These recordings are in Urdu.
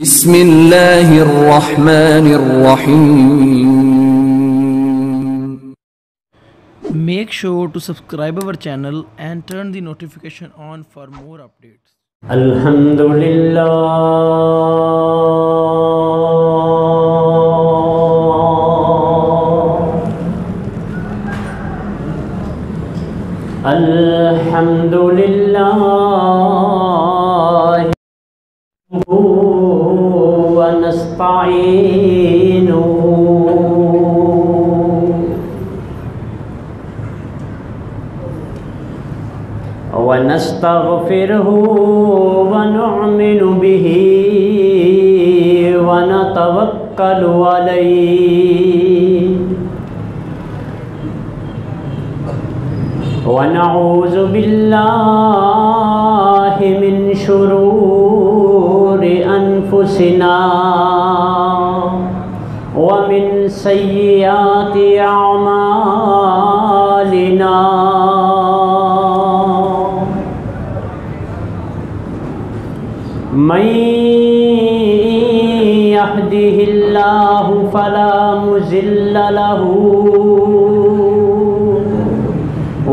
بسم اللہ الرحمن الرحیم. Make sure to subscribe our channel and turn the notification on for more updates. الحمدللہ الحمدللہ ونستعینہ ونستغفره ونؤمن به ونتوکل علیہ ونعوذ باللہ من شرور انفسنا ومن سیئات اعمالنا من يهده الله فلا مضل له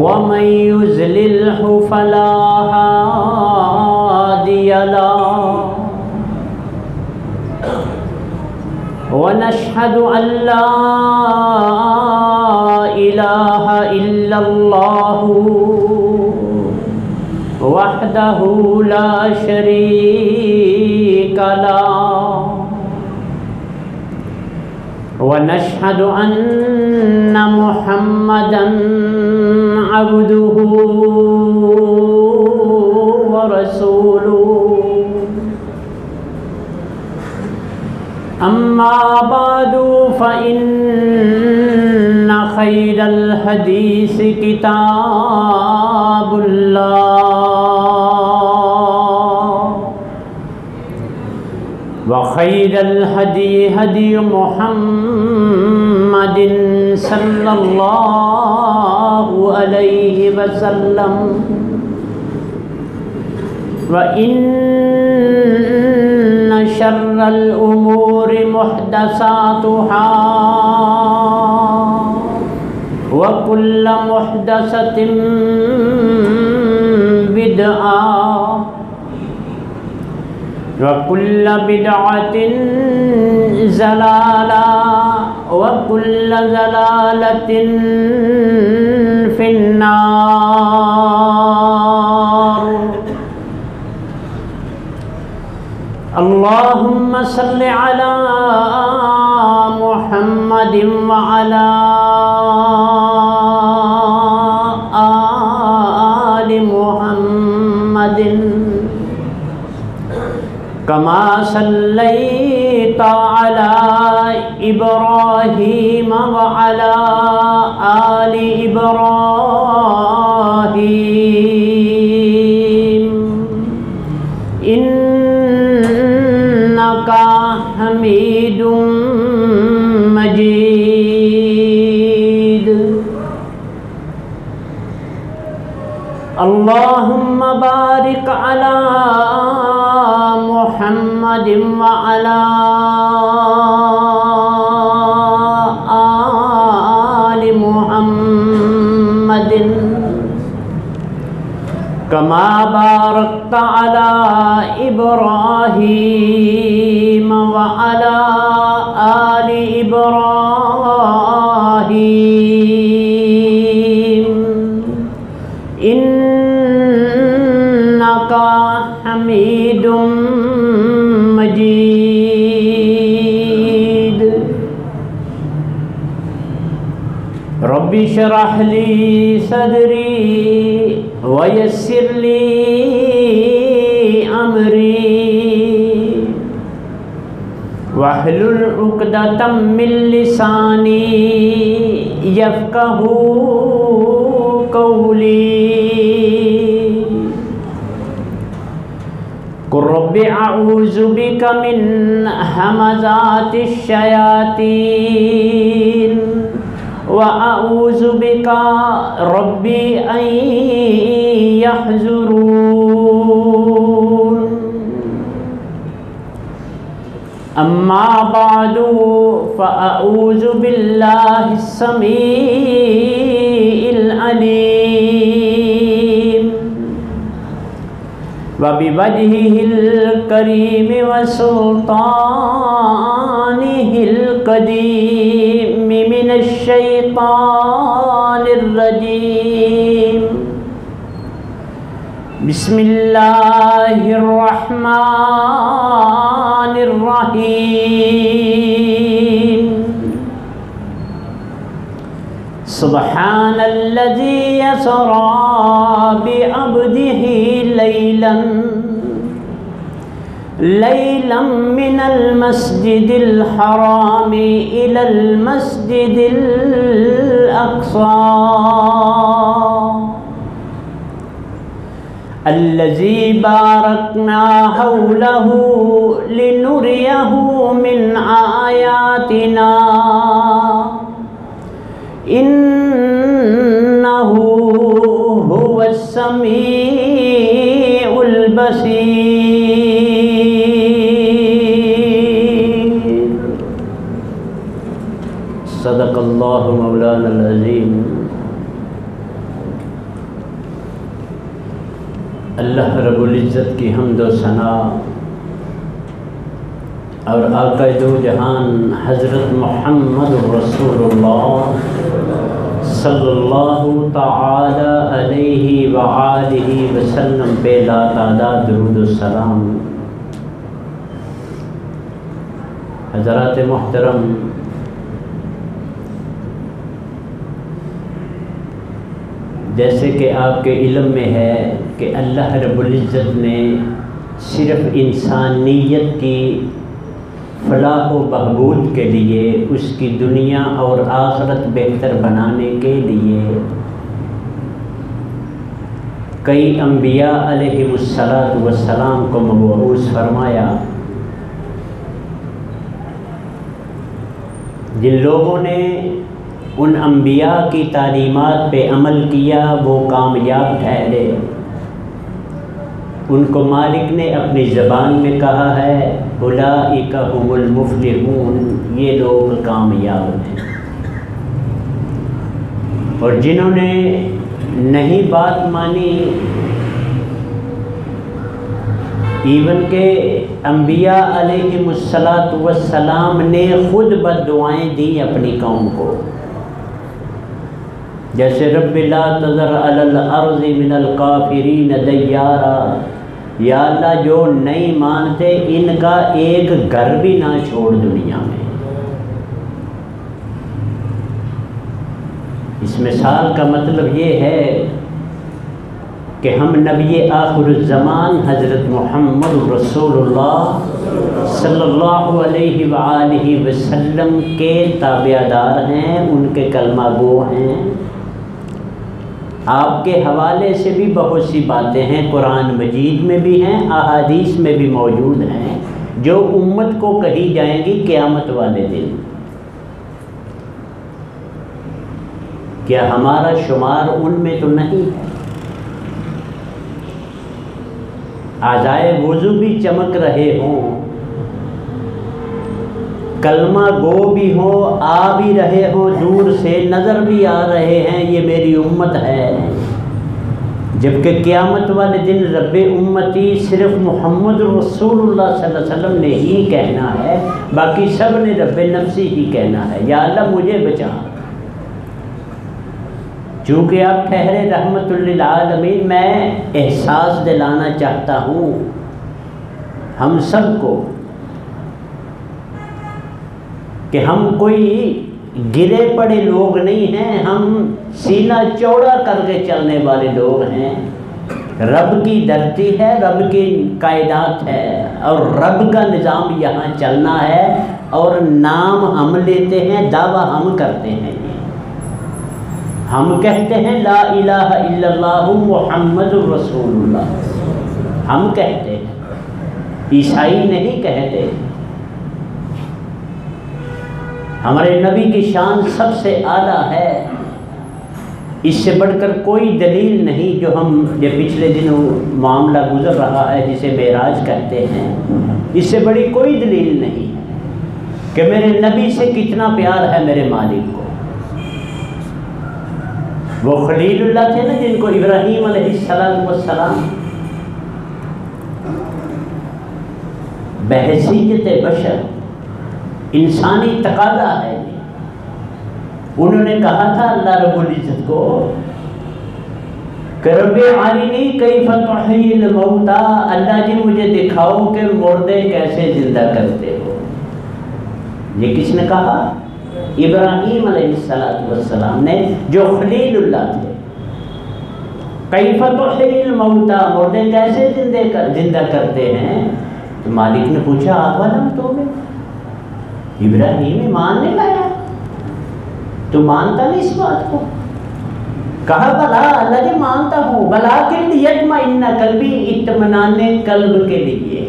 ومن يضلله فلا هادي له ونشهد أن لا إله إلا الله وحده لا شريك له ونشهد أن محمدا عبده ورسوله أما بعد فإن خير الحديث كتاب الله وخير الهدي هدي محمد صلى الله عليه وسلم وإن شر الأمور محدثاتها وكل محدثة بدعة وكل بدعة ضلالة وكل ضلالة في النار. اللهم صل على محمد وعلى آل محمد كما صليت على إبراهيم وعلى آل إبراهيم إنك حميد مجيد. اللهم بارك على محمد وعلى آل محمد كما باركت على إبراهيم وعلى آل إبراهيم إنك حميد مجيد. رب اشرح لي صدري ويسر لي أمري واحلل عقدة من لساني يفقهوا قولي. قل رب أعوذ بك من همزات الشياطين وأعوذ بك ربي أن يحضرون. أما بعد فأعوذ بالله السميع العليم وبوجهه الكريم وسلطانه القديم من الشيطان الرجيم. بسم الله الرحمن الرحيم. سبحان الذي يسرى بعبده ليلا من المسجد الحرام إلى المسجد الأقصى الذي باركنا حوله لنريه من آياتنا إنه هو السميع البصير. صدق الله مولانا العظيم. اللہ رب العزت کی حمد و ثنا اور آقا دو جہان حضرت محمد رسول اللہ صلی اللہ تعالی علیہ وآلہ وسلم پہ لا تعداد درود و سلام. حضرات محترم، جیسے کہ آپ کے علم میں ہے کہ اللہ رب العزت نے صرف انسانیت کی فلاح و بہبود کے لیے، اس کی دنیا اور آخرت بہتر بنانے کے لیے کئی انبیاء علیہم السلام کو مبعوث فرمایا. جن لوگوں نے ان انبیاء کی تعلیمات پہ عمل کیا وہ کامیاب ٹھہرے. ان کو مالک نے اپنی زبان میں کہا ہے اولئک هم المفلحون، یہ لوگ کامیاب ہیں. اور جنہوں نے نہیں بات مانی، ایون کہ انبیاء علیہم السلام نے خود بد دعائیں دی اپنی قوم کو، جیسے رب لا تذر علی الارض من الکافرین دیارا، یا اللہ جو نہیں مانتے ان کا ایک گھر بھی نہ چھوڑ دنیا میں. اس مثال کا مطلب یہ ہے کہ ہم نبی آخر الزمان حضرت محمد رسول اللہ صلی اللہ علیہ وآلہ وسلم کے تابعدار ہیں، ان کے کلمہ گو ہیں. آپ کے حوالے سے بھی بہت سی باتیں ہیں، قرآن مجید میں بھی ہیں، احادیث میں بھی موجود ہیں، جو امت کو کہی جائیں گی قیامت والے دن. کیا ہمارا شمار ان میں تو نہیں ہے؟ اعضائے وضو بھی چمک رہے ہوں، کلمہ گو بھی ہو، آ بھی رہے ہو، دور سے نظر بھی آ رہے ہیں، یہ میری امت ہے. جبکہ قیامت والے دن رب امتی صرف محمد رسول اللہ صلی اللہ علیہ وسلم نے ہی کہنا ہے، باقی سب نے رب نفسی ہی کہنا ہے، یا اللہ مجھے بچا. چونکہ آپ ٹھہرے رحمت للعالمین، میں احساس دلانا چاہتا ہوں ہم سب کو کہ ہم کوئی گرے پڑے لوگ نہیں ہیں، ہم سینہ چوڑا کر کے چلنے والے لوگ ہیں. رب کی دھرتی ہے، رب کی کائنات ہے، اور رب کا نظام یہاں چلنا ہے، اور نام ہم لیتے ہیں، دعویٰ ہم کرتے ہیں. ہم کہتے ہیں لا الہ الا اللہ محمد رسول اللہ، ہم کہتے ہیں، عیسائی نہیں کہتے. ہمارے نبی کی شان سب سے اعلیٰ ہے، اس سے بڑھ کر کوئی دلیل نہیں. جو ہم یہ پچھلے دنوں معاملہ گزر رہا ہے جسے معراج کہتے ہیں، اس سے بڑی کوئی دلیل نہیں ہے. کہ میرے نبی سے کتنا پیار ہے میرے مالک کو۔ وہ خلیل اللہ تھے نا جن کو ابراہیم علیہ السلام بحیثیت بشر انسانی تقاضا ہے، انہوں نے کہا تھا اللہ رب العزت کو کہ رب ارنی کیف تحیی الموتى، اللہ جی مجھے دکھاؤ کہ مردے کیسے زندہ کرتے ہو۔ یہ کس نے کہا؟ ابراہیم علیہ السلام نے، جو خلیل اللہ تھے۔ کیف تحیی الموتى، مردے کیسے زندہ کرتے ہیں؟ تو مالک نے پوچھا اولم تؤمن، ابراہیم ایمان نہیں لایا، تو مانتا نہیں اس بات کو؟ کہا بلا اللہ جی مانتا ہوں، بلاکن لیطمئن قلبی، اطمینان قلب کے لیے۔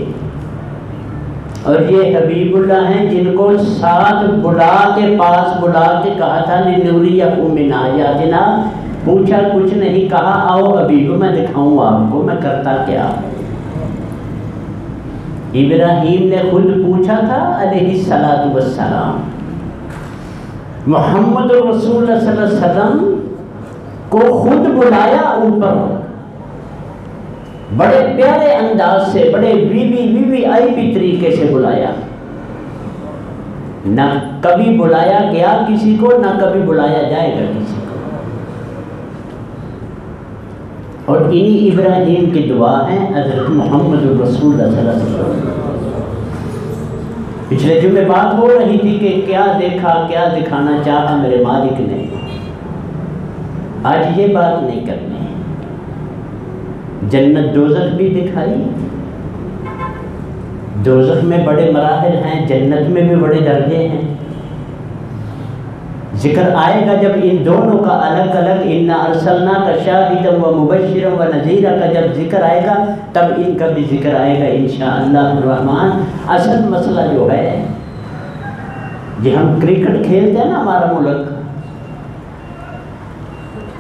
اور یہ حبیب اللہ ہیں جن کو ساتھ پاس بلا کے کہا تھا لنریہ من آیاتنا، پوچھا کچھ نہیں، کہا آؤ حبیب میں دکھاؤں آپ کو میں کرتا کیا ہوں۔ ابراہیم نے خود پوچھا تھا علیہ السلام، محمد رسول اللہ صلی اللہ علیہ وسلم کو خود بلایا اوپر، بڑے پیارے انداز سے، بڑے وی آئی پی طریقے سے بلایا، نہ کبھی بلایا گیا کسی کو، نہ کبھی بلایا جائے گا کسی کو۔ اور انہی ابراہیم کی دعا ہے حضرت محمد رسول اللہ صلی اللہ علیہ وسلم۔ پچھلے جمعے بات ہو رہی تھی کہ کیا دیکھا، کیا دکھانا چاہا میرے مالک نے، آج یہ بات نہیں کرنی۔ جنت دوزخ بھی دکھائی، دوزخ میں بڑے مراحل ہیں، جنت میں بھی بڑے درجے ہیں۔ ذکر آئے گا جب ان دونوں کا الگ الگ، انا ارسلناک شاہدا و مبشرا و نذیرا کا جب ذکر آئے گا تب ان کا بھی ذکر آئے گا انشاءاللہ الرحمن۔ اصل مسئلہ جو ہے، یہ ہم کرکٹ کھیلتے ہیں نا ہمارا ملک،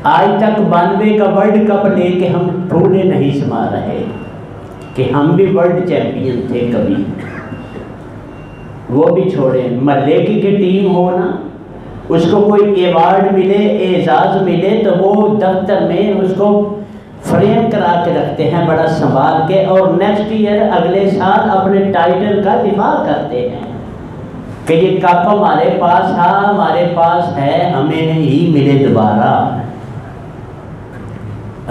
آج تک 92 کا ورلڈ کپ لے کے ہم پھولے نہیں سما رہے کہ ہم بھی ورلڈ چیمپئن تھے کبھی۔ وہ بھی چھوڑیں، محلے کی ٹیم ہو نا، اس کو کوئی ایوارڈ ملے، اعزاز ملے تو وہ دفتر میں اس کو فریم کرا کے رکھتے ہیں بڑا سنبھال کے، اور نیکسٹ ایئر اگلے سال اپنے ٹائٹل کا دفاع کرتے ہیں کہ یہ کپ ہمارے پاس تھا، ہمارے پاس ہے، ہمیں ہی ملے دوبارہ۔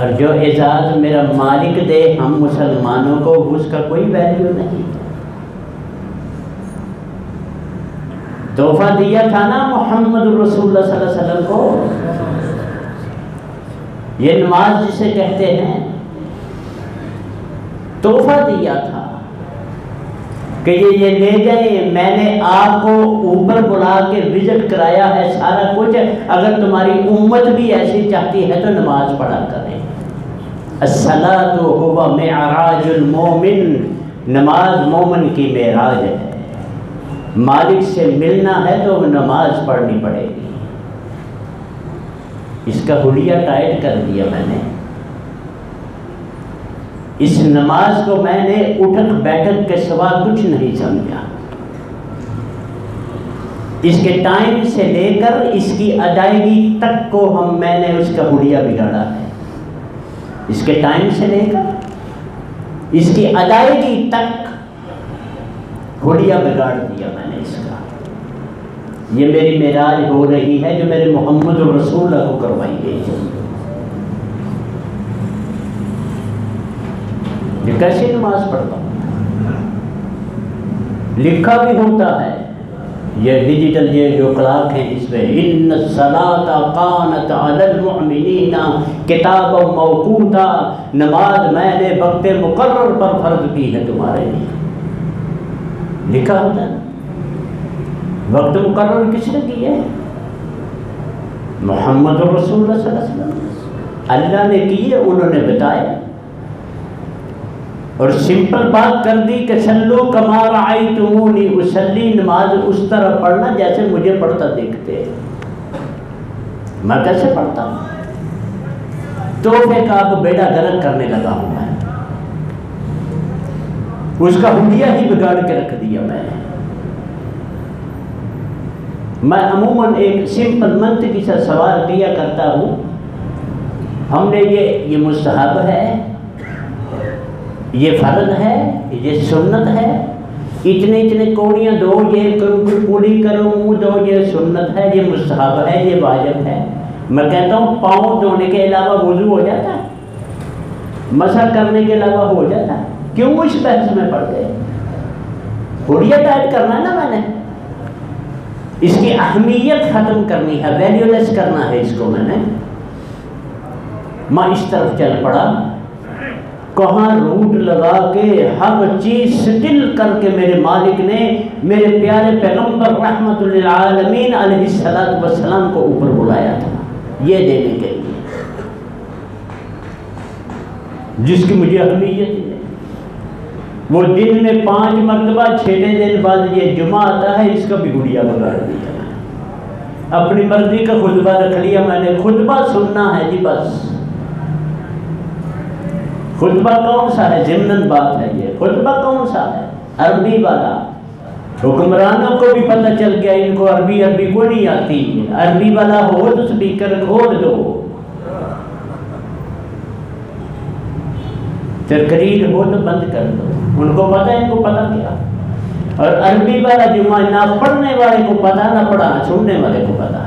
اور جو اعزاز میرا مالک دے ہم مسلمانوں کو، اس کا کوئی ویلیو نہیں۔ تحفہ دیا تھا نا محمد رسول اللہ صلی اللہ علیہ وسلم کو، یہ نماز جسے کہتے ہیں، تحفہ دیا تھا کہ یہ لے جائیں، میں نے آپ کو اوپر بلا کے وزٹ کرایا ہے سارا کچھ، اگر تمہاری امت بھی ایسی چاہتی ہے تو نماز پڑھا کریں۔ الصلاۃ هو معراج المومن، نماز مومن کی معراج ہے۔ مالک سے ملنا ہے تو نماز پڑھنی پڑے گی۔ اس کا حلیہ ٹائٹ کر دیا میں نے، اس نماز کو میں نے اٹھک بیٹھک کے سوا کچھ نہیں سمجھا۔ اس کے ٹائم سے لے کر اس کی ادائیگی تک کو میں نے اس کا حلیہ بگاڑا ہے۔ اس کے ٹائم سے لے کر اس کی ادائیگی تک حلیہ بگاڑ دیا میں نے اس کا۔ یہ میری معراج ہو رہی ہے جو میرے محمد رسول اللہ کو کروائی گئی ہے۔ یہ کیسے نماز پڑھتا ہوں؟ لکھا بھی ہوتا ہے، یہ ڈیجیٹل یہ جو کلاک ہیں اس میں، ان الصلاۃ کانت علی المؤمنین کتابا موقوتا، نماز میں نے وقت مقرر پر فرض کی ہے تمہارے لیے۔ لکھا ہوتا ہے، وقت مقرر کس نے کی ہے؟ محمد رسول اللہ صلی اللہ علیہ وسلم، اللہ نے کی ہے، انہوں نے بتایا۔ اور سمپل بات کر دی کہ صلو کما رأیتمونی اصلی، نماز اس طرح پڑھنا جیسے مجھے پڑھتا دیکھتے۔ میں کیسے پڑھتا ہوں؟ تحفے کا اب بیڑا گرک کرنے لگا ہوں میں، اس کا حلیہ ہی بگاڑ کے رکھ دیا میں نے۔ میں عموماً ایک سمپل منطقی سا سوال کیا کرتا ہوں، ہم نے یہ مستحب ہے، یہ فرض ہے، یہ سنت ہے، اتنے کوڑیاں دو، یہ پوری کرو، منہ دو، یہ سنت ہے، یہ مستحب ہے، یہ واجب ہے۔ میں کہتا ہوں پاؤں دھونے کے علاوہ وضو ہو جاتا ہے، مسح کرنے کے علاوہ ہو جاتا ہے، کیوں اس بحث میں پڑ گئے؟ حریت عائد کرنا ہے نا میں نے، اس کی اہمیت ختم کرنی ہے، ویلیو لیس کرنا ہے اس کو میں نے۔ میں اس طرف چل پڑا، کہاں روٹ لگا کے ہر چیز سٹل کر کے میرے مالک نے میرے پیارے پیغمبر رحمت للعالمین علیہ السلام کو اوپر بلایا تھا یہ دینے کے لیے، جس کی مجھے اہمیت ہے۔ وہ دن میں 5 مرتبہ 6 دن بعد یہ جمعہ آتا ہے، اس کا بھی گڑیا بگاڑ دیا، اپنی مرضی کا خطبہ رکھ لیا میں نے، خطبہ سننا ہے جی بس۔ خطبہ کون سا ہے؟ ضمناً بات ہے یہ، خطبہ کون سا ہے؟ عربی والا۔ حکمرانوں کو بھی پتہ چل گیا ان کو عربی کو نہیں آتی، عربی والا ہو تو سپیکر کھول دو، تقریر ہو تو بند کر دو، ان کو پتہ ہے، ان کو پتہ کیا؟ اور عربی والا جمعہ نہ پڑھنے والے کو پتہ، نہ پڑھا سننے والے کو پتہ،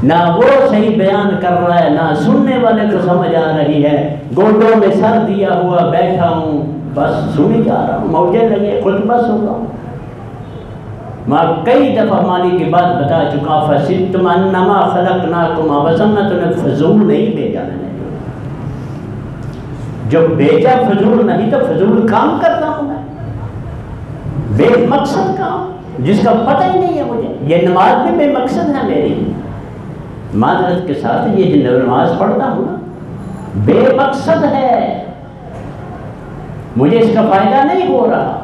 نہ وہ صحیح بیان کر رہا ہے، نہ سننے والے کو سمجھ آ رہی ہے، گوڈوں میں سر دیا ہوا بیٹھا ہوں، بس سنی جا رہا ہوں، موجے لگے خطبہ سن رہا ہوں۔ میں کئی دفعہ مالی کی بات بتا چکا، فَسِبْتُمْ أَنَّمَا خَلَقْنَاكُمْ عَبَثًا، تمہیں فضول نہیں بھیجا میں نے، جو بھیجا فضول نہیں تو فضول کام کرتا ہوں میں، بے مقصد کام جس کا پتہ ہی نہیں ہے مجھے۔ یہ نماز بھی بے مقصد ہے میری، معذرت کے ساتھ یہ جو نماز پڑھتا ہوں نا بے مقصد ہے، مجھے اس کا فائدہ نہیں ہو رہا،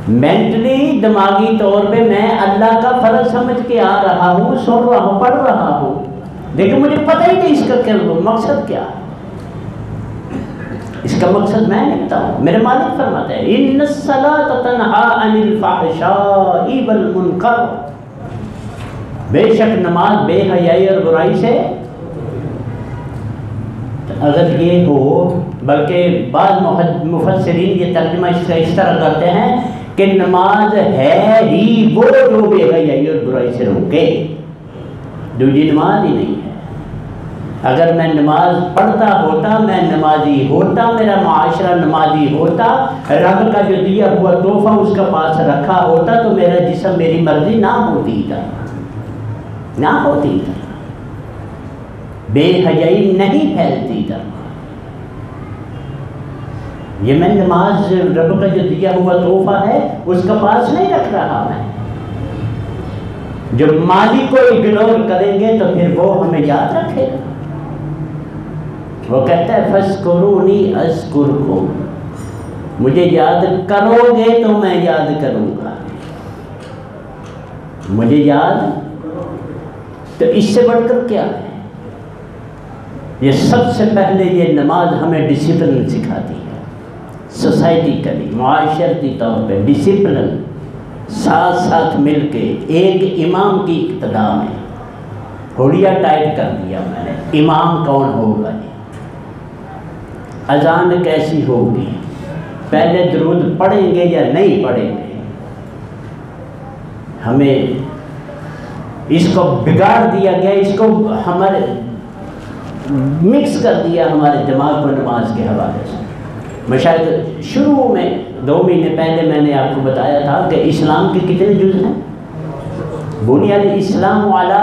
مینٹلی دماغی طور پہ میں اللہ کا فرض سمجھ کے آ رہا ہوں، سن رہا ہوں، پڑھ رہا ہوں، لیکن مجھے پتہ ہی نہیں اس کا کیا مقصد کیا ہے، اس کا مقصد میں نہیں بتاؤں۔ میرے مالک فرماتے ہیں ان الصلاۃ تنہی عن الفحشاء والمنکر، بے شک نماز بے حیائی اور برائی سے، اگر یہ ہو، بلکہ بعض مفسرین یہ ترجمہ اس طرح کرتے ہیں کہ نماز ہے ہی وہ جو بے حیائی اور برائی سے روکے، دوسری نماز ہی نہیں ہے۔ اگر میں نماز پڑھتا ہوتا، میں نمازی ہوتا، میرا معاشرہ نمازی ہوتا، رب کا جو دیا ہوا تحفہ اس کا پاس رکھا ہوتا، تو میرا جسم میری مرضی نہ ہوتی تھا، نہ ہوتی تھا، بے حیائی نہیں پھیلتی تھا۔ یہ میں نماز رب کا جو دیا ہوا تحفہ ہے اس کا پاس نہیں رکھ رہا میں۔ جو مالک کو اگنور کریں گے تو پھر وہ ہمیں یاد رکھے گا، وہ کہتا ہے فَاذْكُرُونِي أَذْكُرْكُمْ، مجھے یاد کرو گے تو میں یاد کروں گا، مجھے یاد، تو اس سے بڑھ کر کیا ہے؟ یہ سب سے پہلے یہ نماز ہمیں ڈسپلن سکھاتی ہے، سوسائٹیکلی، معاشرتی طور پہ ڈسپلن، ساتھ ساتھ مل کے ایک امام کی اقتداء میں، حلیہ ٹائٹ کر دیا میں نے، امام کون ہوگا، اذان کیسی ہوگی، پہلے درود پڑھیں گے یا نہیں پڑھیں گے، ہمیں اس کو بگاڑ دیا گیا، اس کو ہمارے مکس کر دیا ہمارے دماغ کو نماز کے حوالے سے۔ میں شاید شروع میں 2 مہینے پہلے میں نے آپ کو بتایا تھا کہ اسلام کے کتنے جز ہیں، بنیاد اسلام علی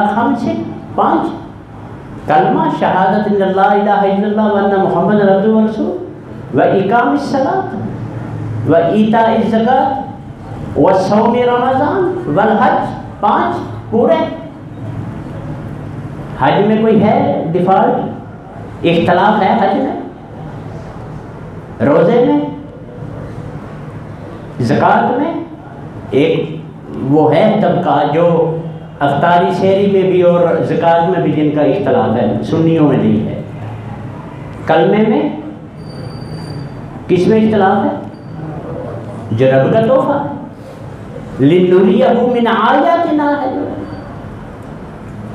5 کلمہ شہادت ان لا الہ الا اللہ وان محمد عبدہ ورسولہ و اقام الصلاۃ و ایتاء الزکوٰۃ و صوم رمضان والحج، 5 پورے۔ حج میں کوئی ہے ڈیفالٹ، اختلاف ہے حج میں، روزے میں، زکوٰۃ میں، ایک وہ ہے طبقہ جو افطاری شہری میں بھی اور زکوٰۃ میں بھی جن کا اختلاف ہے، سنیوں میں نہیں ہے۔ کلمے میں کس میں اختلاف ہے؟ جو رب کا تحفہ ہے، لِنُرِيَهُ مِنْ آیَاتِنَا ہے جو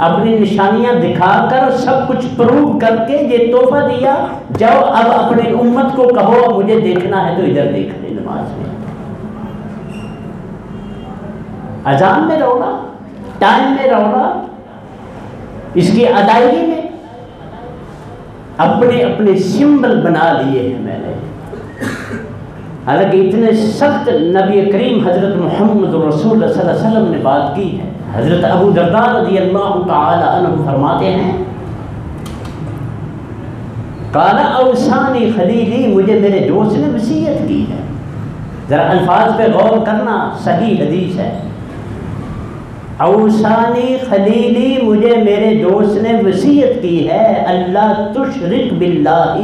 اپنی نشانیاں دکھا کر سب کچھ پروو کر کے یہ تحفہ دیا. جاؤ اب اپنی امت کو کہو مجھے دیکھنا ہے تو ادھر دیکھ لے نماز میں. اذان میں رونا، ٹائم میں رونا، اس کی ادائیگی میں اپنے اپنے سمبل بنا لیے ہیں میں نے. حالانکہ اتنے سخت نبی کریم حضرت محمد رسول اللہ صلی اللہ علیہ وسلم نے بات کی ہے. حضرت ابو درداء رضی اللہ تعالی عنہ فرماتے ہیں قال اوصانی خلیلی، مجھے میرے دوست نے وصیت کی ہے. ذرا الفاظ پہ غور کرنا، صحیح حدیث ہے. اوصانی خلیلی، مجھے میرے دوست نے وصیت کی ہے اللہ تشرک باللہ،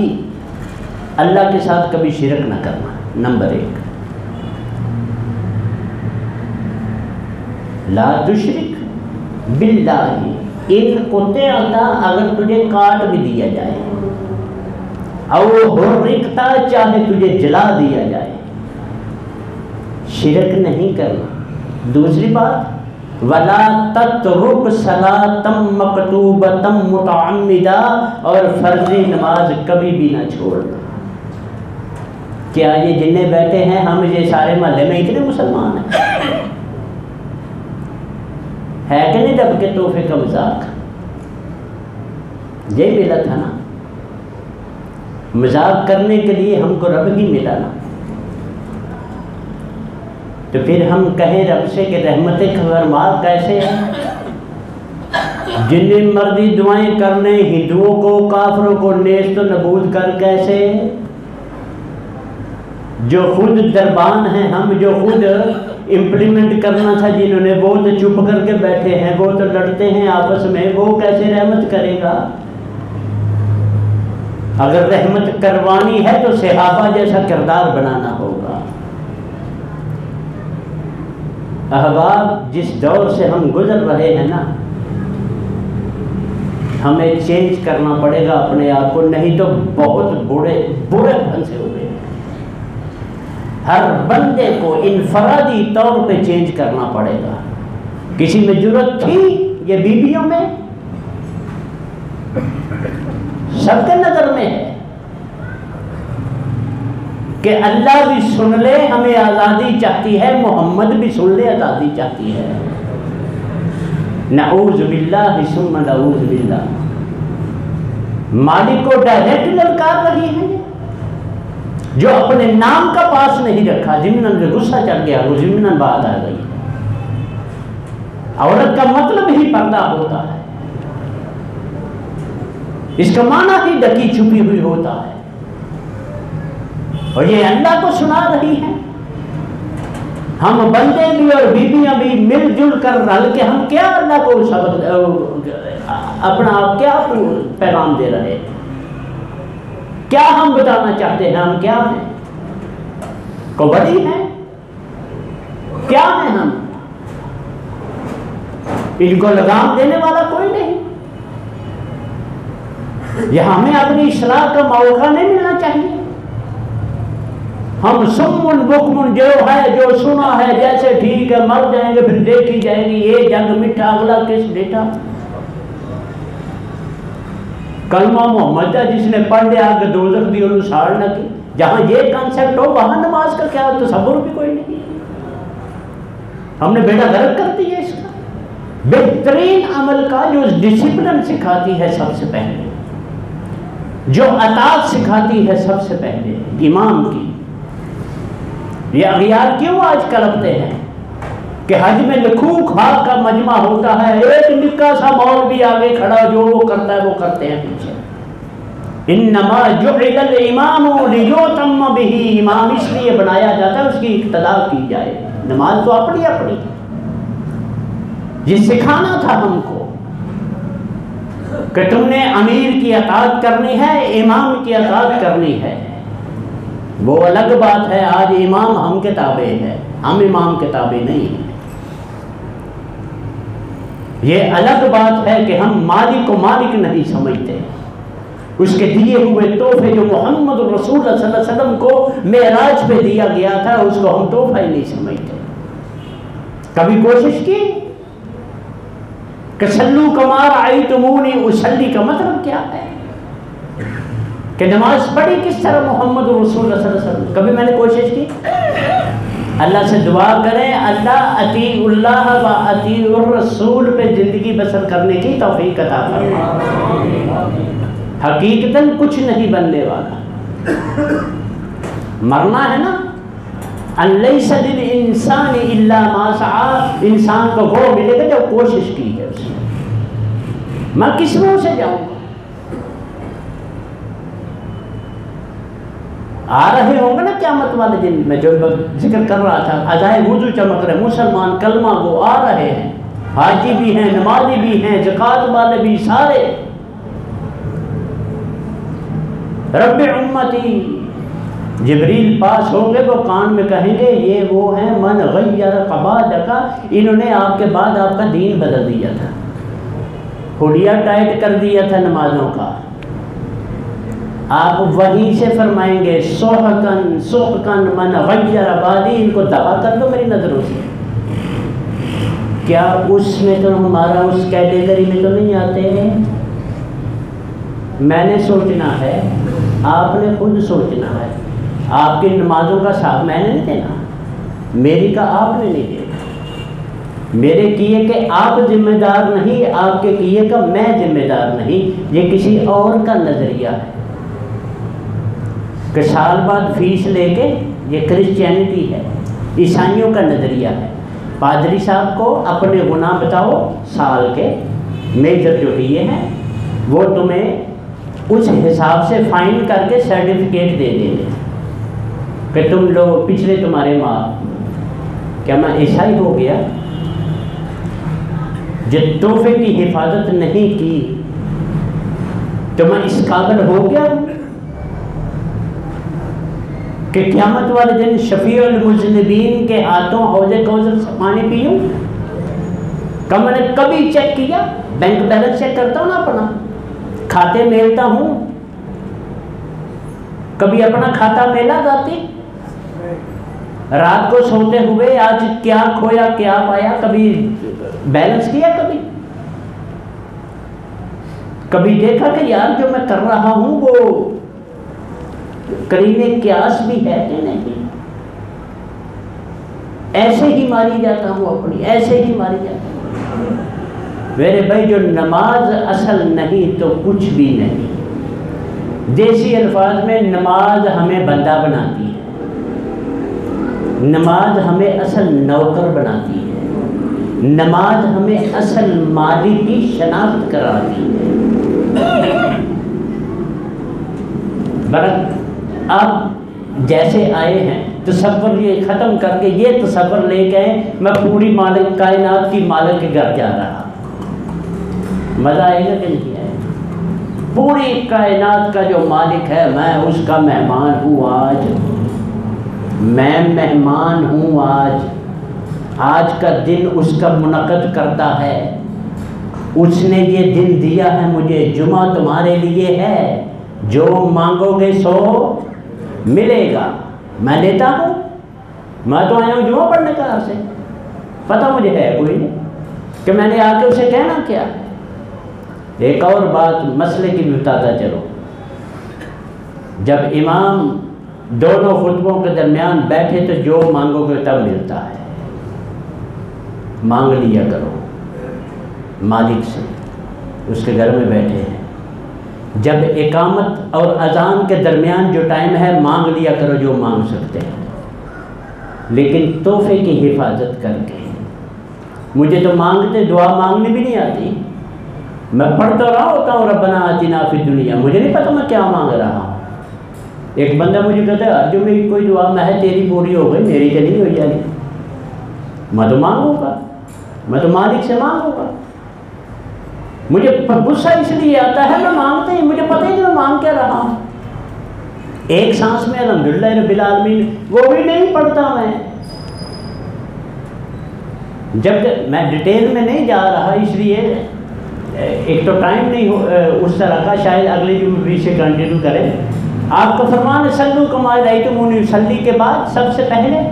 اللہ کے ساتھ کبھی شرک نہ کرنا. نمبر 1، لا تشرک باللہ ان قطعت، اگر تجھے کاٹ بھی دیا جائے، او حرقتا، چاہے تجھے جلا دیا جائے، شرک نہیں کرنا. دوسری بات ولا تترک صلاۃ مکتوبۃ متعمدہ، اور فرضی نماز کبھی بھی نہ چھوڑنا. کیا یہ جنہیں بیٹھے ہیں ہم یہ سارے محلے میں اتنے مسلمان ہیں؟ ہے کہ نہیں رب کے تحفے کا مذاق؟ یہ ملا تھا نا، مذاق کرنے کے لیے ہم کو رب ہی ملا نا. تو پھر ہم کہیں رب سے کہ رحمت کرمال کیسے ہے؟ جن مرضی دعائیں کرنے، ہندوؤں کو کافروں کو نیست و نبود کر کیسے؟ جو خود دربان ہیں ہم، جو خود امپلیمنٹ کرنا تھا جنہوں نے، وہ تو چپ کر کے بیٹھے ہیں، وہ تو لڑتے ہیں آپس میں، وہ کیسے رحمت کرے گا؟ اگر رحمت کروانی ہے تو صحابہ جیسا کردار بنانا ہوگا. احباب، جس دور سے ہم گزر رہے ہیں نا، ہمیں چینج کرنا پڑے گا اپنے آپ کو، نہیں تو بہت برے پھنسے ہوئے. ہر بندے کو انفرادی طور پہ چینج کرنا پڑے گا. کسی میں ضرورت تھی یہ بیویوں میں؟ سب کے نظر میں ہے کہ اللہ بھی سن لے ہمیں آزادی چاہتی ہے، محمد بھی سن لے آزادی چاہتی ہے. نعوذ باللہ ثم نعوذ باللہ. مالک کو ڈائریکٹ للکار رہی ہے، جو اپنے نام کا پاس نہیں رکھا، ضمناً جو غصہ چڑھ گیا وہ ضمناً بات آ گئی. عورت کا مطلب ہی پردہ ہوتا ہے، اس کا معنی ہی ڈکی چھپی ہوئی ہوتا ہے، اور یہ اللہ کو سنا رہی ہے. ہم بندے بھی اور بیویاں بھی مل جل کر رل کے ہم کیا اللہ کو اپنا کیا پیغام دے رہے ہیں؟ کیا ہم بتانا چاہتے ہیں؟ ہم کیا ہیں؟ کو بڑی ہیں؟ کیا ہیں ہم؟ ان کو لگام دینے والا کوئی نہیں. یہاں ہمیں اپنی اصلاح کا موقع نہیں ملنا چاہیے. ہم سمن بکمن جو ہے، جو سنا ہے، جیسے ٹھیک ہے مر جائیں گے پھر دیکھی جائے گی، یہ جنگ مٹھا اگلا کس ڈیٹا. کلمہ محمد جس نے پڑھ لیا کہ دوزخ دی انہوں ساڑ نہ کی. جہاں یہ کانسیپٹ ہو وہاں نماز کا کیا تصور بھی کوئی نہیں. ہم نے بیڑا غرق کر دیا اس کا. بہترین عمل کا جو ڈسپلن سکھاتی ہے سب سے پہلے، جو اطاعت سکھاتی ہے سب سے پہلے امام کی. یہ اغیار کیوں آج کلپتے ہیں کہ حج میں لکھو خاک کا مجمع ہوتا ہے، ایک نکا سا مولوی آگے کھڑا جو وہ کرتا ہے وہ کرتے ہیں پیچھے. انما جعل الامام لیؤتم بہ، امام اس لیے بنایا جاتا ہے اس کی اقتداء کی جائے. نماز تو اپنی اپنی، یہ سکھانا تھا ہم کو کہ تم نے امیر کی اطاعت کرنی ہے، امام کی اطاعت کرنی ہے. وہ الگ بات ہے آج امام ہم کے تابع ہے، ہم امام کے تابع نہیں ہیں. یہ الگ بات ہے کہ ہم مالک کو مالک نہیں سمجھتے. اس کے دیے ہوئے تحفے جو محمد رسول اللہ صلی اللہ علیہ وسلم کو معراج پہ دیا گیا تھا اس کو ہم تحفہ ہی نہیں سمجھتے. کبھی کوشش کی کہ صلو کما رأیتمونی اصلی کا مطلب کیا ہے کہ نماز پڑھی کس طرح محمد رسول اللہ صلی اللہ علیہ وسلم؟ کبھی میں نے کوشش کی؟ اللہ سے دعا کریں اللہ اطیع اللہ و اطیع الرسول پہ زندگی بسر کرنے کی توفیق عطا فرمائے۔ حقیقتاً کچھ نہیں بننے والا، مرنا ہے نا۔ ان لیس للانسان الا ما سعی، انسان کو وہ ملے گا جو کوشش کی ہے اس نے۔ میں کس منہ سے جاؤں گا؟ آ رہے ہوں گے نا قیامت والے دن، میں جو ذکر کر رہا تھا، ادائے وضو چمک رہے، مسلمان کلمہ وہ آ رہے ہیں، حاجی بھی ہیں، نمازی بھی ہیں، زکوٰۃ والے بھی، سارے رب امتی جبریل پاس ہوں گے، وہ کان میں کہیں گے یہ وہ ہیں من غیر قبادک، انہوں نے آپ کے بعد آپ کا دین بدل دیا تھا، حلیہ ٹائٹ کر دیا تھا نمازوں کا۔ آپ وہیں سے فرمائیں گے سحقن سحقن من غیر بعدی، ان کو دبا کر دو میری نظروں سے۔ کیا اس میں تو ہمارا اس کیٹیگری میں تو نہیں آتے ہیں؟ میں نے سوچنا ہے، آپ نے خود سوچنا ہے۔ آپ کی نمازوں کا حساب میں نے نہیں دینا، میری کا آپ نے نہیں دینا، میرے کیے کہ آپ ذمہ دار نہیں، آپ کے کیے کا میں ذمہ دار نہیں، یہ کسی اور کا نظریہ ہے کہ سال بعد فیس لے کے، یہ کرسچینٹی ہے، عیسائیوں کا نظریہ ہے۔ پادری صاحب کو اپنے گناہ بتاؤ سال کے میجر جو کیے ہیں، وہ تمہیں اس حساب سے فائن کر کے سرٹیفکیٹ دے دیں گے کہ تم لوگ پچھلے تمہارے ماں، کیا میں عیسائی ہو گیا جو تحفے کی حفاظت نہیں کی؟ تو میں اس قابل ہو گیا کہ قیامت والے دن شفیع المذنبین کے ہاتھوں حوض کوثر سے پانی پیوں؟ کیا میں نے کبھی چیک کیا؟ بینک بیلنس چیک کرتا ہوں نا اپنا، کھاتے میلتا ہوں، کبھی اپنا کھاتا میلا ذاتی؟ رات کو سوتے ہوئے آج کیا کھویا کیا پایا، کبھی بیلنس کیا؟ کبھی دیکھا کہ یار جو میں کر رہا ہوں وہ قرین قیاس بھی ہے کہ نہیں؟ ایسے ہی ماری جاتا ہوں اپنی، ایسے ہی ماری جاتا ہوں۔ میرے بھائی جو نماز اصل نہیں تو کچھ بھی نہیں۔ دیسی الفاظ میں نماز ہمیں بندہ بناتی ہے، نماز ہمیں اصل نوکر بناتی ہے، نماز ہمیں اصل مالک کی شناخت کراتی ہے۔ برق اب جیسے آئے ہیں تصور یہ ختم کر کے یہ تصور لے کے میں پوری مالک کائنات کی مالک کے گھر جا رہا، مزہ آئے گا کہ نہیں آئے گا؟ پوری کائنات کا جو مالک ہے میں اس کا مہمان ہوں آج، میں مہمان ہوں آج کا دن اس کا منعقد کرتا ہے، اس نے یہ دن دیا ہے مجھے، جمعہ تمہارے لیے ہے، جو مانگو گے سو ملے گا۔ میں دیتا ہوں، میں تو آیا ہوں جمعہ پڑھنے کا سے، پتہ مجھے ہے کوئی نہیں کہ میں نے آ کے اسے کہنا کیا ہے۔ ایک اور بات مسئلے کی بھی بتاتا چلو، جب امام دونوں خطبوں کے درمیان بیٹھے تو جو مانگو گے تب ملتا ہے، مانگ لیا کرو مالک سے، اس کے گھر میں بیٹھے ہیں۔ جب اقامت اور اذان کے درمیان جو ٹائم ہے مانگ لیا کرو جو مانگ سکتے ہیں، لیکن تحفے کی حفاظت کر کے۔ مجھے تو مانگتے دعا مانگنے بھی نہیں آتی، میں پڑھتا رہا ہوتا ہوں ربنا آتنا فی الدنیا، مجھے نہیں پتہ میں کیا مانگ رہا ہوں۔ ایک بندہ مجھے کہتا ہے جو میری کوئی دعا میں ہے تیری پوری ہو گئی، میری تو نہیں ہوئی جائے، میں تو مانگوں گا، میں تو مالک سے مانگوں گا۔ مجھے غصہ اس لیے آتا ہے میں مانگتے ہی مجھے پتہ ہی نہیں میں مانگ کیا رہا ہوں۔ ایک سانس میں الحمدللہ رب العالمین وہ بھی نہیں پڑھتا میں۔ جب میں ڈیٹیل میں نہیں جا رہا اس لیے ایک تو ٹائم نہیں اس طرح کا، شاید اگلے جمعے بھی سے کنٹینیو کریں۔ آپ کا فرمان ہے صلو کما رأیتمونی، صلی کے بعد سب سے پہلے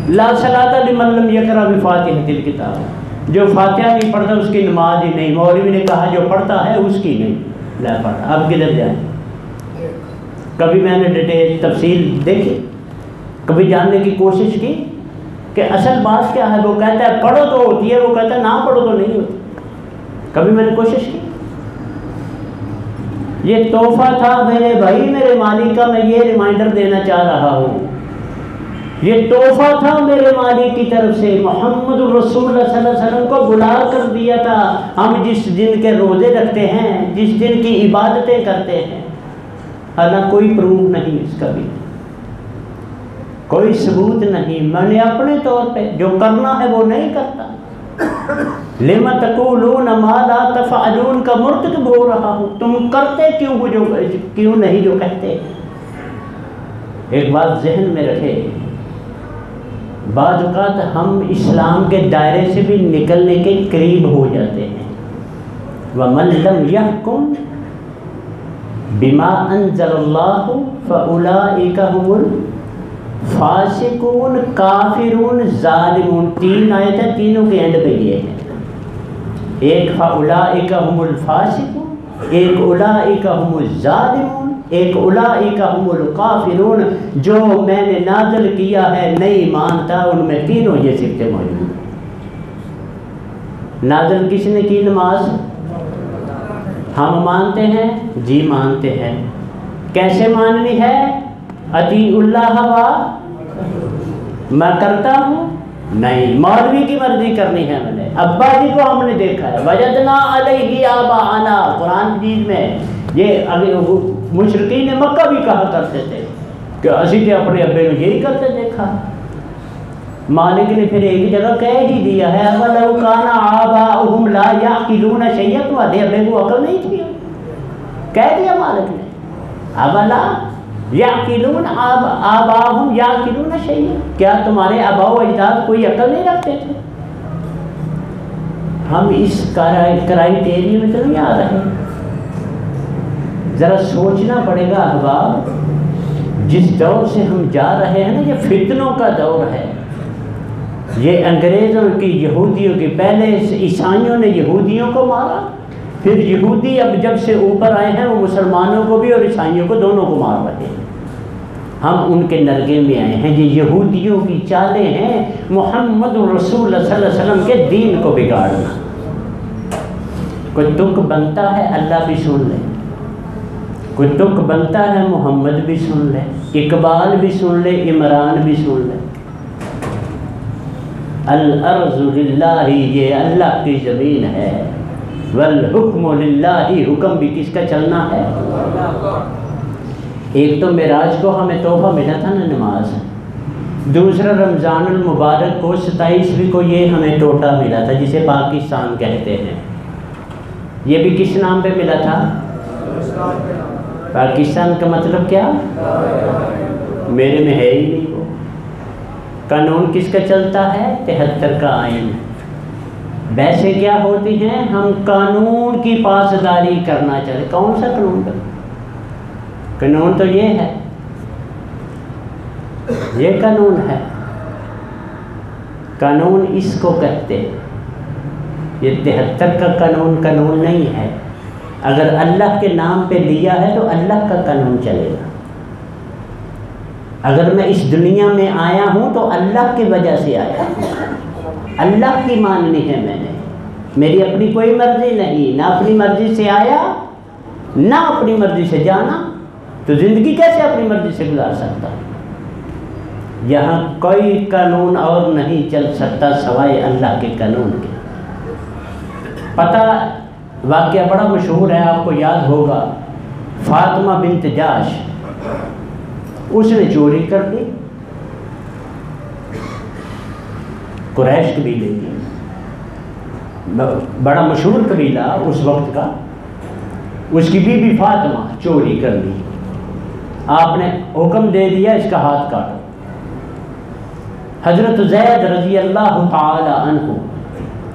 لا صلاۃ لمن لم یقرأ بفاتحۃ الکتاب، جو فاتحہ نہیں پڑھتا اس کی نماز ہی نہیں۔ مولوی نے کہا جو پڑھتا ہے اس کی نہیں، لا پڑھا۔ اب کدھر جائیں؟ کبھی میں نے ڈیٹیل تفصیل دیکھی، کبھی جاننے کی کوشش کی کہ اصل بات کیا ہے؟ وہ کہتا ہے پڑھو تو ہوتی ہے، وہ کہتا ہے نہ پڑھو تو نہیں ہوتی۔ کبھی میں نے کوشش کی؟ یہ تحفہ تھا میرے بھائی، میرے مالک کا، میں یہ ریمائنڈر دینا چاہ رہا ہوں، یہ تحفہ تھا میرے مالک کی طرف سے۔ محمد الرسول اللہ صلی اللہ علیہ وسلم کو بلا کر دیا تھا۔ ہم جس دن کے روزے رکھتے ہیں، جس دن کی عبادتیں کرتے ہیں، حالانکہ کوئی پروف نہیں اس کا بھی، کوئی ثبوت نہیں، میں نے اپنے طور پہ جو کرنا ہے وہ نہیں کرتا۔ لِمَ تَقُولُونَ مَا لَا تَفْعَلُونَ کا مرتکب ہو رہا ہوں، تم کرتے کیوں نہیں جو کہتے؟ ایک بات ذہن میں رکھے، بعض اوقات ہم اسلام کے دائرے سے بھی نکلنے کے قریب ہو جاتے ہیں۔ وَمَن لَّمْ يَحْكُمْ بِمَا أَنزَلَ اللَّهُ فَأُولَٰئِكَ هُمُ الفاسقون کافرون ظالمون۔ تین آیت ہے، تینوں کے اینڈ پہ یہ ہے، ایک فَأُولَٰئِكَ هُمُ الفاسقون، ایک أُولَٰئِكَ هُمُ الظالمون، ایک أُولَٰئِكَ هُمُ الکافرون۔ جو میں نے نازل کیا ہے نہیں مانتا، ان میں تینوں یہ صفتیں موجود ہیں۔ نازل کس نے کی؟ نماز۔ ہم مانتے ہیں؟ جی مانتے ہیں۔ کیسے ماننی ہے؟ اطیع اللہ و میں کرتا ہوں نہیں، مولوی کی مرضی کرنی ہے میں نے۔ ابا جی کو ہم نے دیکھا ہے، وجدنا علیہ آباءنا، قرآن مجید میں یہ مشرکین مکہ بھی کہا کرتے تھے کہ اسی کے اپنے ابے میں یہی کرتے دیکھا۔ مالک نے پھر ایک جگہ کہہ ہی دیا ہے وَلَوْ كَانَ آبَاؤُهُمْ لَا يَعْقِلُونَ شَيْئًا، تمہارے ابے کو عقل نہیں تھی، کہہ دیا مالک نے أَوَلَا يَعْقِلُونَ آبَاؤُهُمْ يَعْقِلُونَ شَيْئًا، کیا تمہارے آباء و اجداد کوئی عقل نہیں رکھتے تھے؟ ہم اس کرائیٹیریا میں تو نہیں آ رہے۔ ذرا سوچنا پڑے گا احباب، جس دور سے ہم جا رہے ہیں نا، یہ فتنوں کا دور ہے، یہ انگریزوں کی، یہودیوں کی، پہلے عیسائیوں نے یہودیوں کو مارا، پھر یہودی اب جب سے اوپر آئے ہیں وہ مسلمانوں کو بھی اور عیسائیوں کو دونوں کو مار رہے ہیں۔ ہم ان کے نرگے میں آئے ہیں، یہ یہودیوں کی چالیں ہیں، محمد الرسول اللہ صلی اللہ علیہ وسلم کے دین کو بگاڑنا۔ کوئی تک بنتا ہے اللہ بھی سن لے، کوئی تک بنتا ہے محمد بھی سن لے، اقبال بھی سن لے، عمران بھی سن لے۔ الارض للہ، یہ اللہ کی زمین ہے، والحکم للہ، حکم بھی کس کا چلنا ہے؟ ایک تو معراج کو ہمیں تحفہ ملا تھا نا نماز، دوسرا رمضان المبارک کو 27ویں کو یہ ہمیں ٹوٹا ملا تھا جسے پاکستان کہتے ہیں۔ یہ بھی کس نام پہ ملا تھا؟ پاکستان کا مطلب کیا؟ میرے میں ہے ہی نہیں وہ۔ قانون کس کا چلتا ہے؟ 73 کا آئین۔ ویسے کیا ہوتی ہیں؟ ہم قانون کی پاسداری کرنا چاہتے۔ کون سا قانون کا؟ قانون تو یہ ہے، یہ قانون ہے، قانون اس کو کہتے ہیں۔ یہ 73 کا قانون قانون نہیں ہے، اگر اللہ کے نام پہ لیا ہے تو اللہ کا قانون چلے گا۔ اگر میں اس دنیا میں آیا ہوں تو اللہ کی وجہ سے آیا ہوں، اللہ کی ماننی ہے میں نے، میری اپنی کوئی مرضی نہیں، نہ اپنی مرضی سے آیا نہ اپنی مرضی سے جانا، تو زندگی کیسے اپنی مرضی سے گزار سکتا؟ یہاں کوئی قانون اور نہیں چل سکتا سوائے اللہ کے قانون کے۔ پتہ واقعہ بڑا مشہور ہے، آپ کو یاد ہوگا، فاطمہ بنت جاش، اس نے چوری کر دی، قریش قبیلے کی، بڑا مشہور قبیلہ اس وقت کا، اس کی بیوی فاطمہ چوری کر لی، آپ نے حکم دے دیا اس کا ہاتھ کاٹو۔ حضرت زید رضی اللہ تعالی عنہ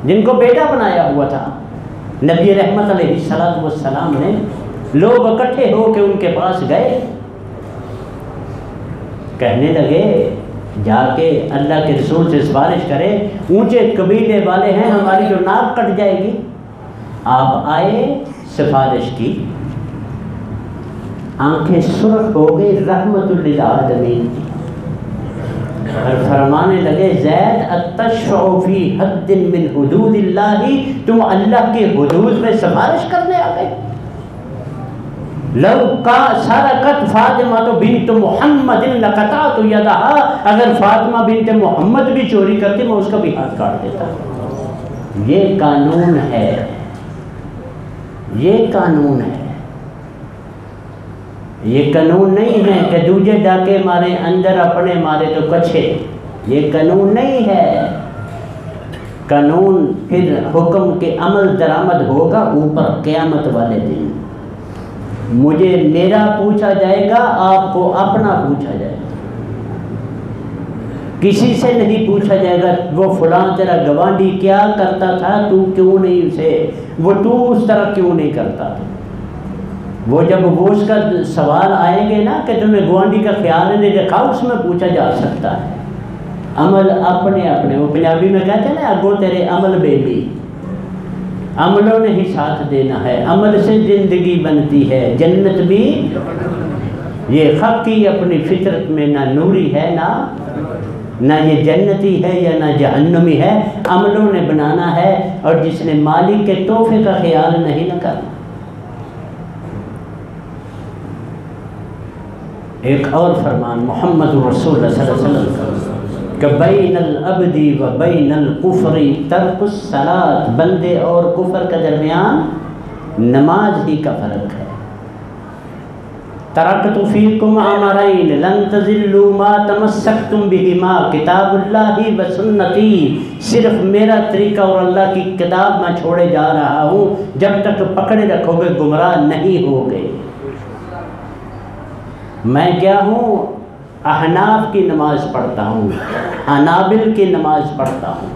جن کو بیٹا بنایا ہوا تھا، نبی رحمت علیہ السلام نے، لوگ اکٹھے ہو کے ان کے پاس گئے، کہنے لگے جا کے اللہ کے رسول سے سفارش کرے، اونچے قبیلے والے ہیں، ہماری تو ناک کٹ جائے گی۔ آپ آئے، سفارش کی، آنکھیں سرخ ہو گئی، رحمت للعالمین کی، اور فرمانے لگے زید اتشفع فی حد من حدود اللہ، تم اللہ کے حدود میں سفارش کرنے آ گئے؟ لو کا سرقت فاطمہ بنت محمد لقطعت یدہا، اگر فاطمہ بنت محمد بھی چوری کرتی میں اس کا بھی ہاتھ کاٹ دیتا۔ یہ قانون ہے، یہ قانون ہے، یہ قانون نہیں ہے کہ دوجے ڈاکے مارے اندر اپنے مارے تو کچھے، یہ قانون نہیں ہے۔ قانون پھر حکم کے عمل درآمد ہوگا اوپر قیامت والے دن۔ مجھے میرا پوچھا جائے گا، آپ کو اپنا پوچھا جائے گا، کسی سے نہیں پوچھا جائے گا وہ فلاں تیرا گوانڈی کیا کرتا تھا، تو کیوں نہیں اسے، وہ تو اس طرح کیوں نہیں کرتا تھا۔ وہ جب وہ اس کا سوال آئیں گے نا کہ تمہیں گوانڈی کا خیال نہیں رکھا، اس میں پوچھا جا سکتا ہے۔ عمل اپنے اپنے، وہ پنجابی میں کہتے ہیں نا اگوں تیرے عمل بیلی، عملوں نے ہی ساتھ دینا ہے، عمل سے زندگی بنتی ہے، جنت بھی۔ یہ خود کی اپنی فطرت میں نہ نوری ہے، نہ یہ جنتی ہے یا نہ جہنمی ہے، عملوں نے بنانا ہے، اور جس نے مالک کے تحفے کا خیال نہیں نہ کرنا۔ ایک اور فرمان محمد رسول اللہ صلی اللہ علیہ وسلم کا کہ بین العبد و بین الکفر ترک الصلاۃ، بندے اور کفر کے درمیان نماز ہی کا فرق ہے۔ ترکت فیکم امرین لن تضلوا ما تمسکتم بہما، کتاب اللہ و سنتی، صرف میرا طریقہ اور اللہ کی کتاب میں چھوڑے جا رہا ہوں، جب تک پکڑے رکھو گے گمراہ نہیں ہوگے۔ میں کیا ہوں؟ احناف کی نماز پڑھتا ہوں، حنابل کی نماز پڑھتا ہوں،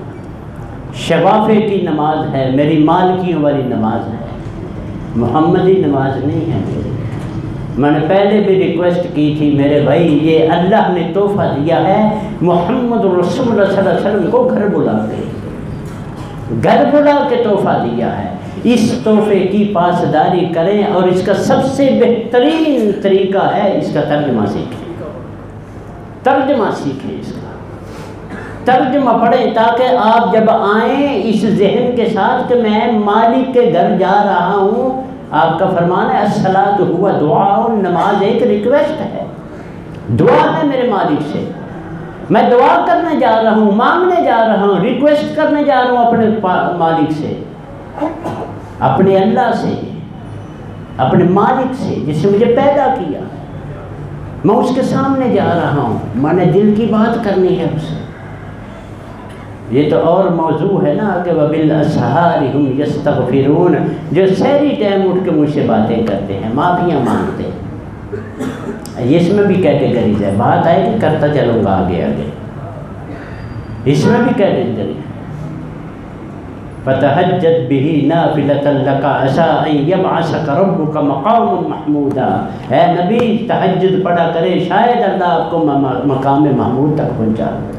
شوافے کی نماز ہے میری، مالکیوں والی نماز ہے، محمدی نماز نہیں ہے میری۔ میں نے پہلے بھی ریکویسٹ کی تھی میرے بھائی، یہ اللہ نے تحفہ دیا ہے، محمد رسول اللہ صلی اللہ علیہ وسلم کو گھر بلا کے تحفہ دیا ہے، اس تحفے کی پاسداری کریں، اور اس کا سب سے بہترین طریقہ ہے اس کا ترجمہ سیکھیں، ترجمہ سیکھیں، اس کا ترجمہ پڑھیں، تاکہ آپ جب آئیں اس ذہن کے ساتھ کہ میں مالک کے گھر جا رہا ہوں۔ آپ کا فرمان ہے الصلاۃ ہوا دعا، نماز ایک ریکویسٹ ہے، دعا ہے میرے مالک سے، میں دعا کرنے جا رہا ہوں، مانگنے جا رہا ہوں، ریکویسٹ کرنے جا رہا ہوں اپنے مالک سے، اپنے اللہ سے، اپنے مالک سے جس نے مجھے پیدا کیا، میں اس کے سامنے جا رہا ہوں، میں نے دل کی بات کرنی ہے اسے۔ یہ تو اور موضوع ہے نا کہ وَبِالْأَسْحَارِ هُمْ يَسْتَغْفِرُونَ، جو سحری ٹائم اٹھ کے مجھ سے باتیں کرتے ہیں، معافیاں مانگتے ہیں، اس میں بھی کہہ کے غریض ہے، بات آئے کہ کرتا چلوں گا آگے آگے، اس میں بھی کہہ کے غریض ہے۔ فَتَهَجَّدْ بِهِ نَافِلَةً لَكَ عَسَىٰ أَن يَبْعَثَكَ رَبُّكَ مَقَامًا مَحْمُودًا، اے نبی تہجد پڑھا کرے، شاید اللہ آپ کو مقام محمود تک پہنچا دے۔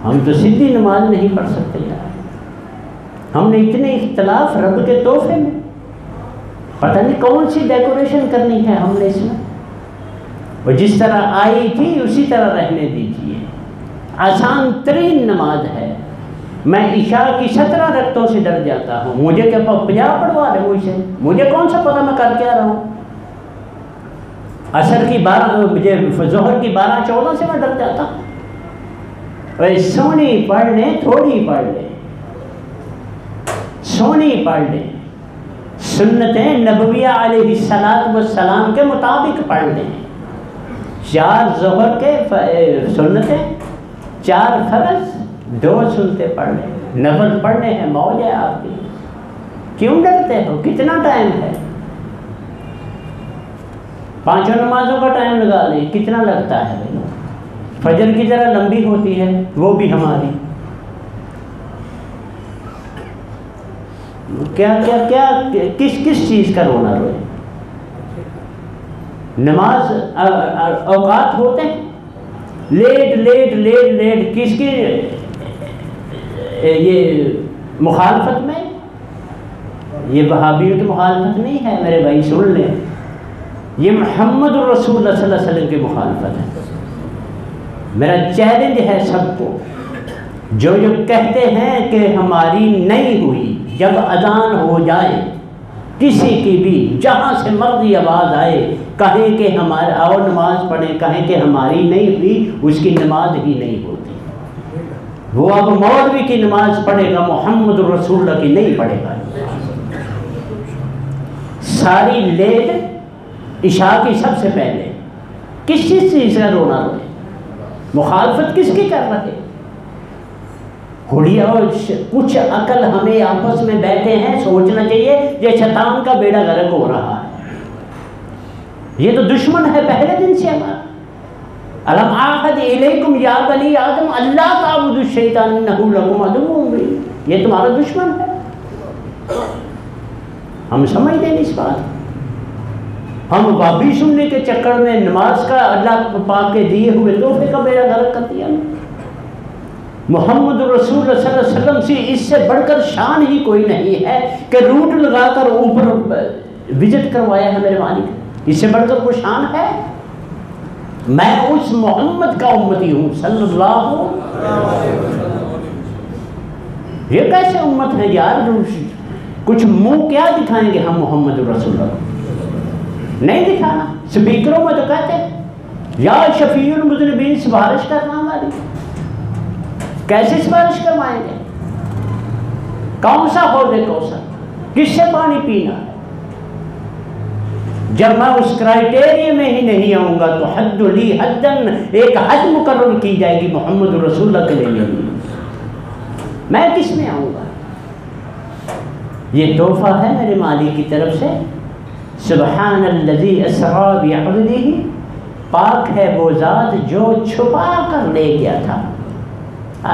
ہم تو سیدھی نماز نہیں پڑھ سکتے یار، ہم نے اتنے اختلاف رب کے تحفے میں، پتہ نہیں کون سی ڈیکوریشن کرنی ہے ہم نے اس میں، اور جس طرح آئی تھی اسی طرح رہنے دیجیے۔ آسان ترین نماز ہے، میں عشاء کی 17 رکعتوں سے ڈر جاتا ہوں، مجھے کیا 50 پڑھوا دے مجھ سے، مجھے کون سا پتہ میں کر کیا رہا ہوں۔ عصر کی 12، ظہر کی 12-14 سے میں ڈر جاتا ہوں۔ سونی پڑھ لیں، تھوڑی پڑھ لیں، سونی پڑھ لیں، سنتیں نبویہ علیہ السلام کے مطابق پڑھ لیں، 4 ظہر کے سنتیں، 4 فرض، 2 سنتیں پڑھ لیں، نفل پڑھنے ہیں، موج ہے آپ کی، کیوں ڈرتے ہو؟ کتنا ٹائم ہے؟ 5 نمازوں کا ٹائم لگا لیں، کتنا لگتا ہے بھائی؟ فجر کی طرح لمبی ہوتی ہے وہ بھی ہماری، کیا کیا کیا کس چیز کا رونا روئے؟ نماز اوقات ہوتے ہیں، لیٹ لیٹ لیٹ لیٹ کس کی یہ مخالفت میں؟ یہ وہابیوں کی مخالفت نہیں ہے میرے بھائی، سن لیں، یہ محمد الرسول اللہ صلی اللہ علیہ وسلم کی مخالفت ہے۔ میرا چیلنج ہے سب کو، جو کہتے ہیں کہ ہماری نہیں ہوئی، جب اذان ہو جائے کسی کی بھی جہاں سے مرضی آواز آئے کہیں کہ ہمارے اور نماز پڑھیں، کہیں کہ ہماری نہیں ہوئی، اس کی نماز ہی نہیں ہوتی۔ وہ اب مولوی کی نماز پڑھے گا، محمد الرسول اللہ کی نہیں پڑھے گا۔ ساری لیٹ عشاء کی سب سے پہلے کس چیز کا رونا روئے؟ مخالفت کس کی کر رہے؟ ہوڑیا کچھ عقل ہمیں آپس میں بیٹھے ہیں، سوچنا چاہیے یہ شیطان کا بیڑا غرق ہو رہا ہے، یہ تو دشمن ہے پہلے دن سے ہمارا۔ الم اعہد الیکم یا بنی آدم اللہ تعبدوا الشیطان انہ لکم عدو مبین، یہ تمہارا دشمن ہے۔ ہم سمجھتے ہیں اس بات، ہم وابی سننے کے چکر میں نماز کا اللہ پاک کے دیے ہوئے تحفے کا بیڑا غرق کر دیا۔ محمد رسول اللہ صلی اللہ علیہ وسلم سے اس سے بڑھ کر شان ہی کوئی نہیں ہے کہ روٹ لگا کر اوپر وزٹ کروایا ہے میرے مالک، اس سے بڑھ کر کوئی شان ہے؟ میں اس محمد کا امتی ہوں صلی اللہ علیہ وسلم۔ یہ کیسے امت ہے یار؟ کچھ منہ کیا دکھائیں گے ہم محمد رسول اللہ؟ نہیں دکھانا۔ سپیکروں میں تو کہتے ہیں یا شفیع المذنبین، سفارش کرنا ہماری، کیسے سفارش کروائیں گے؟ کون سا حوض کوثر، کس سے پانی پینا ہے؟ جب میں اس کرائٹیریا میں ہی نہیں آؤں گا تو حد لی حدن، ایک حد مقرر کی جائے گی محمد رسول اللہ کے لیے، میں کس میں آؤں گا؟ یہ تحفہ ہے میرے مالک کی طرف سے۔ سبحان الذی اسری بعبدہ، پاک ہے وہ ذات جو چھپا کر لے گیا تھا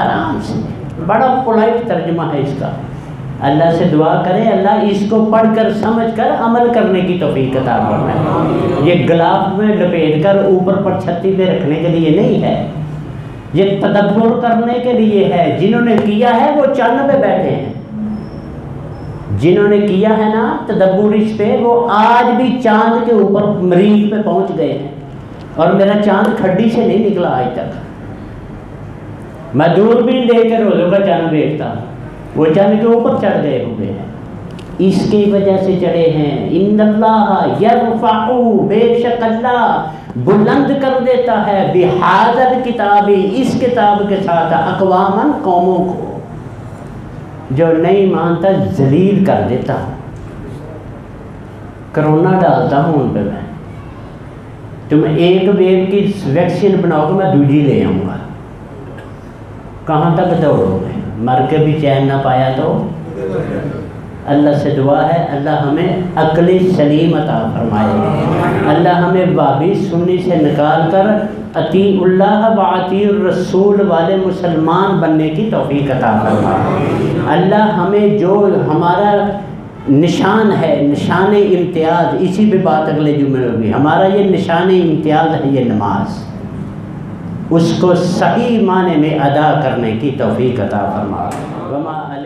آرام سے۔ بڑا پولائٹ ترجمہ ہے اس کا۔ اللہ سے دعا کریں اللہ اس کو پڑھ کر سمجھ کر عمل کرنے کی توفیق عطا فرمائے۔ یہ گلاف میں لپیٹ کر اوپر پر چھتی پہ رکھنے کے لیے نہیں ہے، یہ تدبر کرنے کے لیے ہے۔ جنہوں نے کیا ہے وہ چاند پہ بیٹھے ہیں، جنہوں نے کیا ہے نا تدبر اس پہ، وہ آج بھی چاند کے اوپر مریخ پہ پہنچ گئے ہیں، اور میرا چاند کھڈی سے نہیں نکلا آج تک۔ میں دوربین لے کے روزوں کا چاند دیکھتا، وہ چاند کے اوپر چڑھ گئے ہوئے ہیں، اس کی وجہ سے چڑھے ہیں۔ ان اللہ یرفع، بے شک اللہ بلند کر دیتا ہے، بہذا کتاب، اس کتاب کے ساتھ، اقواما، قوموں کو، جو نہیں مانتا ذلیل کر دیتا۔ کرونا ڈالتا ہوں ان پہ میں، تم ایک ویو کی ویکسین بناؤ گے میں دوسری لے آؤں گا، کہاں تک دوڑو گے؟ مر کے بھی چین نہ پایا تو اللہ سے دعا ہے اللہ ہمیں عقل سلیم عطا فرمائے، اللہ ہمیں وابی سنی سے نکال کر اطیع اللہ و اطیع الرسول والے مسلمان بننے کی توفیق عطا فرمائے۔ اللہ ہمیں جو ہمارا نشان ہے، نشان امتیاز، اسی پہ بات اگلے جمعے ہوگی، ہمارا یہ نشان امتیاز ہے یہ نماز، اس کو صحیح معنی میں ادا کرنے کی توفیق عطا فرمائے۔